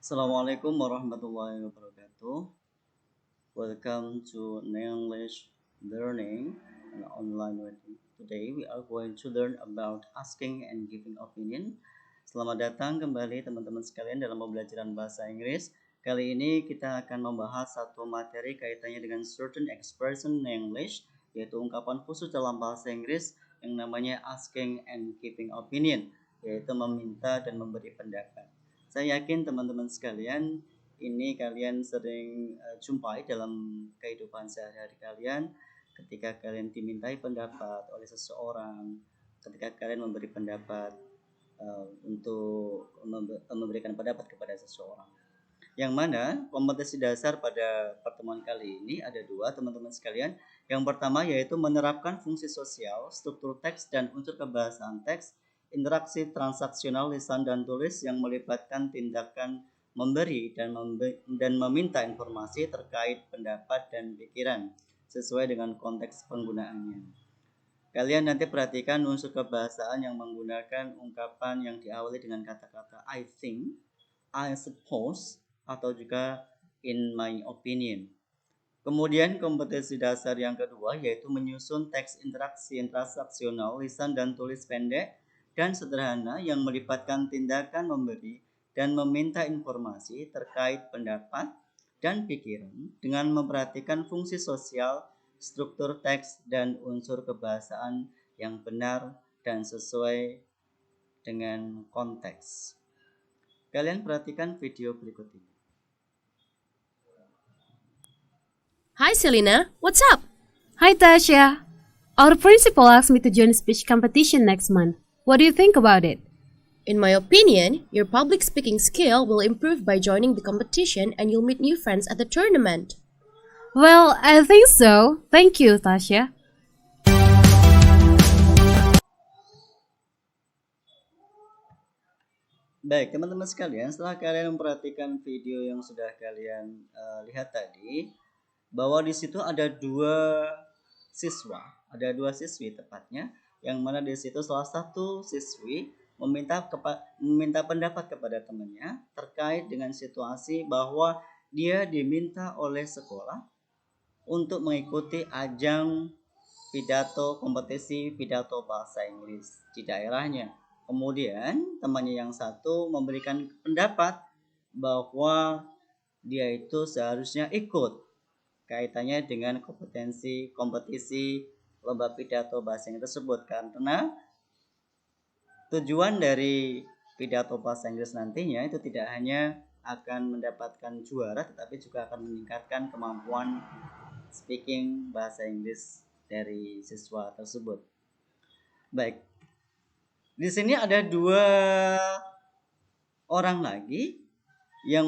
Assalamualaikum warahmatullahi wabarakatuh. Welcome to English Learning and Online Learning. Today we are going to learn about asking and giving opinion. Selamat datang kembali teman-teman sekalian dalam pembelajaran bahasa Inggris. Kali ini kita akan membahas satu materi kaitannya dengan certain expression in English, yaitu ungkapan khusus dalam bahasa Inggris yang namanya asking and giving opinion, yaitu meminta dan memberi pendapat. Saya yakin teman-teman sekalian ini kalian sering jumpai dalam kehidupan sehari-hari kalian ketika kalian dimintai pendapat oleh seseorang, ketika kalian memberi pendapat untuk memberikan pendapat kepada seseorang. Yang mana kompetensi dasar pada pertemuan kali ini ada dua teman-teman sekalian. Yang pertama yaitu menerapkan fungsi sosial, struktur teks dan unsur kebahasaan teks, interaksi transaksional lisan dan tulis yang melibatkan tindakan memberi dan meminta informasi terkait pendapat dan pikiran sesuai dengan konteks penggunaannya. Kalian nanti perhatikan unsur kebahasaan yang menggunakan ungkapan yang diawali dengan kata-kata I think, I suppose, atau juga in my opinion. Kemudian kompetensi dasar yang kedua yaitu menyusun teks interaksi transaksional lisan dan tulis pendek dan sederhana yang melibatkan tindakan memberi dan meminta informasi terkait pendapat dan pikiran dengan memperhatikan fungsi sosial, struktur teks dan unsur kebahasaan yang benar dan sesuai dengan konteks. Kalian perhatikan video berikut ini. Hi Selena, what's up? Hi Tasha. Our principal asked me to join a speech competition next month. What do you think about it? In my opinion, your public speaking skill will improve by joining the competition and you'll meet new friends at the tournament. Well, I think so. Thank you, Tasha. Baik, teman-teman sekalian, setelah kalian memperhatikan video yang sudah kalian lihat tadi, bahwa di situ ada dua siswi tepatnya, yang mana di situ salah satu siswi meminta pendapat kepada temannya terkait dengan situasi bahwa dia diminta oleh sekolah untuk mengikuti ajang kompetisi pidato bahasa Inggris di daerahnya. Kemudian temannya yang satu memberikan pendapat bahwa dia itu seharusnya ikut kaitannya dengan kompetisi lomba pidato bahasa Inggris tersebut, karena tujuan dari pidato bahasa Inggris nantinya itu tidak hanya akan mendapatkan juara tetapi juga akan meningkatkan kemampuan speaking bahasa Inggris dari siswa tersebut. Baik, di sini ada dua orang lagi yang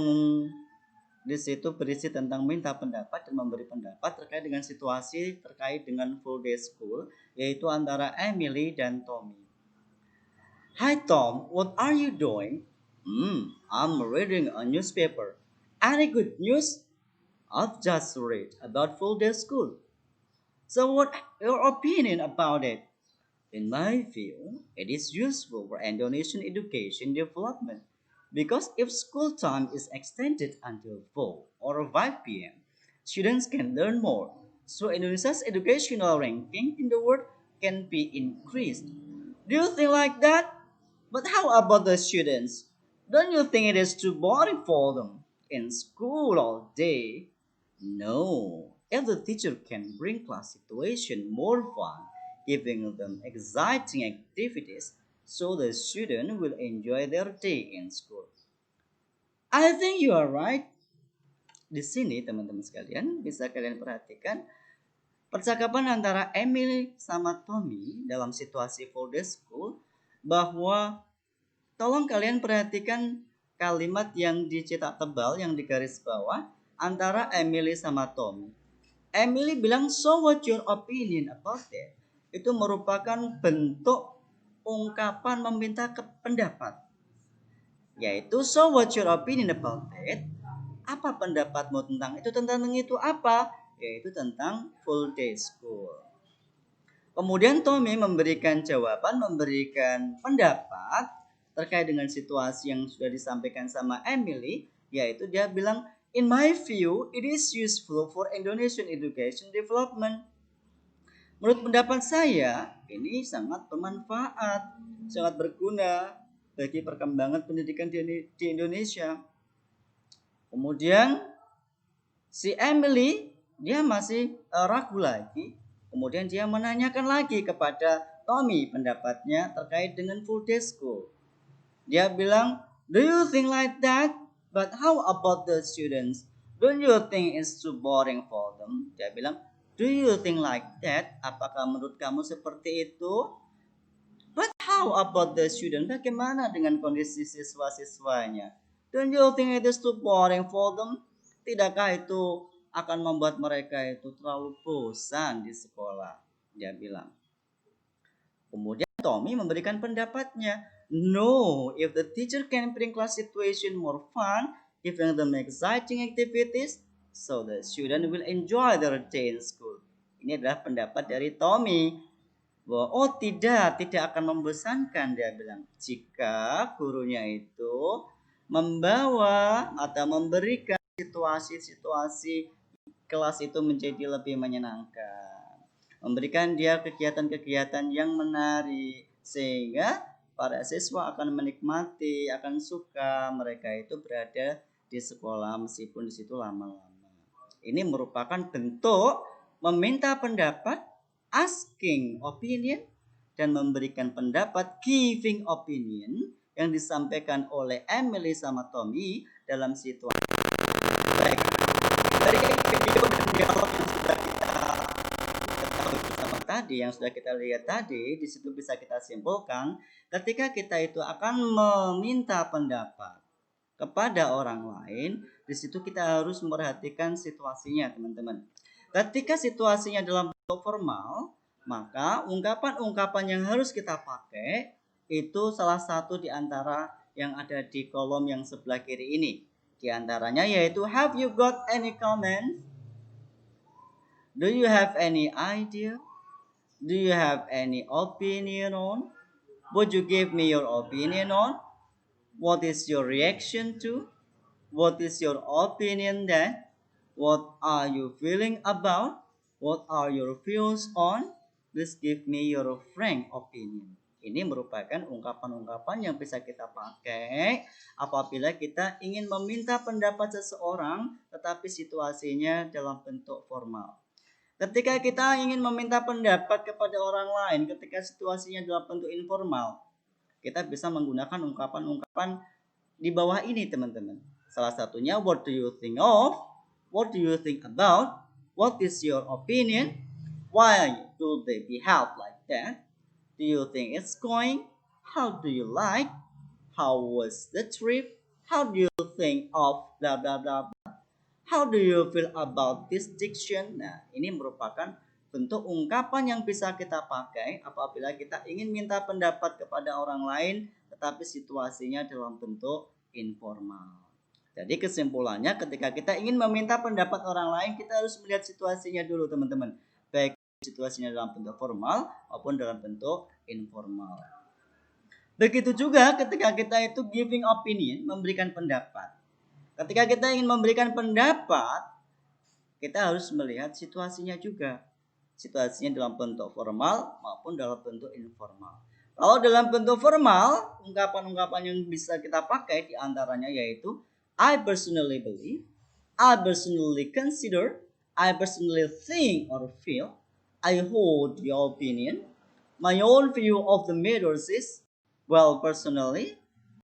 di situ berisi tentang minta pendapat dan memberi pendapat terkait dengan situasi terkait dengan full day school, yaitu antara Emily dan Tommy. Hi Tom, what are you doing? I'm reading a newspaper. Any good news? I've just read about full day school. So what's your opinion about it? In my view, it is useful for Indonesian education development because if school time is extended until 4 or 5 p.m., students can learn more. So Indonesia's educational ranking in the world can be increased. Do you think like that? But how about the students? Don't you think it is too boring for them in school all day? No. If the teacher can bring class situation more fun, giving them exciting activities, so the student will enjoy their day in school. I think you are right. Di sini teman-teman sekalian bisa kalian perhatikan percakapan antara Emily sama Tommy dalam situasi full day school, bahwa tolong kalian perhatikan kalimat yang dicetak tebal yang di garis bawah antara Emily sama Tommy. Emily bilang, so what your opinion about it? Itu merupakan bentuk ungkapan meminta pendapat, yaitu so what your opinion about it? Apa pendapatmu tentang itu? Tentang itu apa? Yaitu tentang full day school. Kemudian Tommy memberikan pendapat terkait dengan situasi yang sudah disampaikan sama Emily, Yaitu dia bilang, in my view, it is useful for Indonesian education development. Menurut pendapat saya, ini sangat bermanfaat, sangat berguna bagi perkembangan pendidikan di Indonesia. Kemudian si Emily dia masih ragu lagi. Kemudian dia menanyakan lagi kepada Tommy pendapatnya terkait dengan full day school. Dia bilang, do you think like that? But how about the students? Don't you think it's too boring for them? Dia bilang, do you think like that? Apakah menurut kamu seperti itu? But how about the student? Bagaimana dengan kondisi siswa-siswanya? Don't you think it is too boring for them? Tidakkah itu akan membuat mereka itu terlalu bosan di sekolah? Dia bilang. Kemudian Tommy memberikan pendapatnya. No, if the teacher can bring class situation more fun, giving them exciting activities, so the student will enjoy their day in school. Ini adalah pendapat dari Tommy. Bahwa, oh tidak akan membosankan, dia bilang. Jika gurunya itu membawa atau memberikan situasi-situasi kelas itu menjadi lebih menyenangkan. Memberikan dia kegiatan-kegiatan yang menarik. Sehingga para siswa akan menikmati, akan suka mereka itu berada di sekolah meskipun di situ lama-lama. Ini merupakan bentuk meminta pendapat, asking opinion, dan memberikan pendapat, giving opinion, yang disampaikan oleh Emily sama Tommy dalam situasi mereka. Dari video dan dialog yang sudah kita ketahui bersama tadi, yang sudah kita lihat tadi, di situ bisa kita simpulkan, ketika kita itu akan meminta pendapat kepada orang lain, di situ kita harus memperhatikan situasinya, teman-teman. Ketika situasinya dalam bentuk formal, maka ungkapan-ungkapan yang harus kita pakai itu salah satu di antara yang ada di kolom yang sebelah kiri ini. Di antaranya yaitu, have you got any comments? Do you have any idea? Do you have any opinion on? Would you give me your opinion on? What is your reaction to? What is your opinion then? What are you feeling about? What are your views on? Please give me your frank opinion. Ini merupakan ungkapan-ungkapan yang bisa kita pakai apabila kita ingin meminta pendapat seseorang tetapi situasinya dalam bentuk formal. Ketika kita ingin meminta pendapat kepada orang lain ketika situasinya dalam bentuk informal, kita bisa menggunakan ungkapan-ungkapan di bawah ini, teman-teman. Salah satunya, what do you think of? What do you think about? What is your opinion? Why do they behave like that? Do you think it's going? How do you like? How was the trip? How do you think of blah blah blah? How do you feel about this diction? Nah, ini merupakan bentuk ungkapan yang bisa kita pakai apabila kita ingin minta pendapat kepada orang lain tetapi situasinya dalam bentuk informal. Jadi kesimpulannya, ketika kita ingin meminta pendapat orang lain, kita harus melihat situasinya dulu, teman-teman. Baik situasinya dalam bentuk formal maupun dalam bentuk informal. Begitu juga ketika kita itu giving opinion, memberikan pendapat. Ketika kita ingin memberikan pendapat, kita harus melihat situasinya juga. Situasinya dalam bentuk formal maupun dalam bentuk informal. Kalau dalam bentuk formal, ungkapan-ungkapan yang bisa kita pakai diantaranya yaitu I personally believe, I personally consider, I personally think or feel, I hold the opinion, my own view of the matters is, well, personally,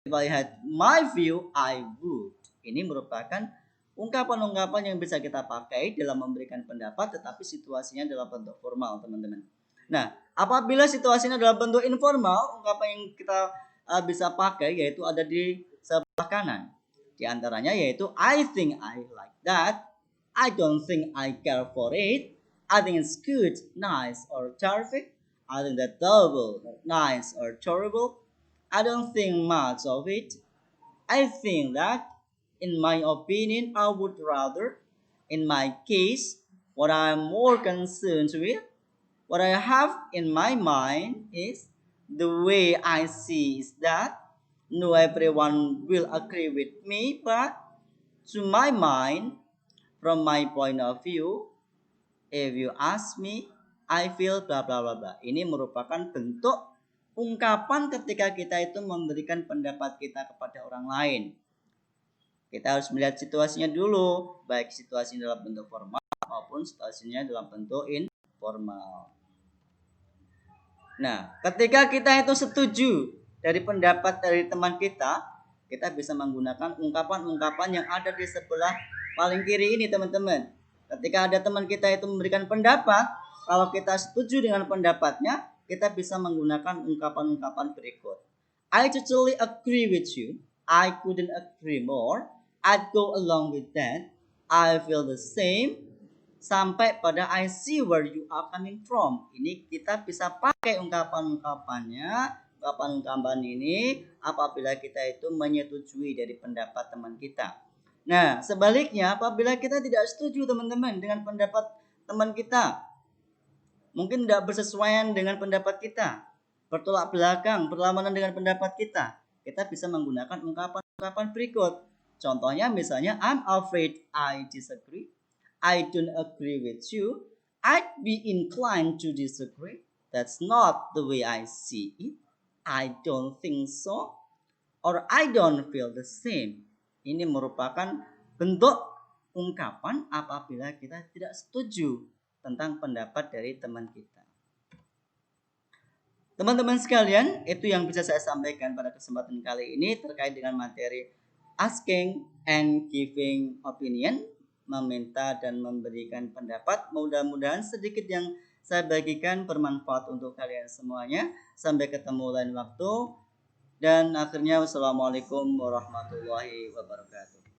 if I had my view, I would. Ini merupakan ungkapan-ungkapan yang bisa kita pakai dalam memberikan pendapat tetapi situasinya dalam bentuk formal, teman-teman. Nah, apabila situasinya dalam bentuk informal, ungkapan yang kita bisa pakai yaitu ada di sebelah kanan. Di antaranya yaitu I think I like that, I don't think I care for it, I think it's good, nice, or terrific, I think that's terrible, nice, or terrible, I don't think much of it, I think that, in my opinion, I would rather, in my case, what I'm more concerned with, what I have in my mind is, the way I see is that, no everyone will agree with me, but To my mind, from my point of view, if you ask me, I feel bla bla bla bla. Ini merupakan bentuk ungkapan ketika kita itu memberikan pendapat kita kepada orang lain. Kita harus melihat situasinya dulu, baik situasinya dalam bentuk formal maupun situasinya dalam bentuk informal. Nah, ketika kita itu setuju dari pendapat dari teman kita bisa menggunakan ungkapan-ungkapan yang ada di sebelah paling kiri ini, teman-teman. Ketika ada teman kita itu memberikan pendapat, kalau kita setuju dengan pendapatnya, kita bisa menggunakan ungkapan-ungkapan berikut. I totally agree with you. I couldn't agree more. I'd go along with that. I feel the same. Sampai pada I see where you are coming from. Ini kita bisa pakai ungkapan-ungkapannya. Ungkapan-ungkapan ini apabila kita itu menyetujui dari pendapat teman kita. Nah, sebaliknya apabila kita tidak setuju teman-teman dengan pendapat teman kita, mungkin tidak bersesuaian dengan pendapat kita, bertolak belakang, berlawanan dengan pendapat kita bisa menggunakan ungkapan-ungkapan berikut. Contohnya misalnya, I'm afraid I disagree. I don't agree with you. I'd be inclined to disagree. That's not the way I see it. I don't think so. Or I don't feel the same. Ini merupakan bentuk ungkapan apabila kita tidak setuju tentang pendapat dari teman kita. Teman-teman sekalian, itu yang bisa saya sampaikan pada kesempatan kali ini terkait dengan materi asking and giving opinion, meminta dan memberikan pendapat. Mudah-mudahan sedikit yang saya bagikan bermanfaat untuk kalian semuanya. Sampai ketemu lain waktu. Dan akhirnya wassalamualaikum warahmatullahi wabarakatuh.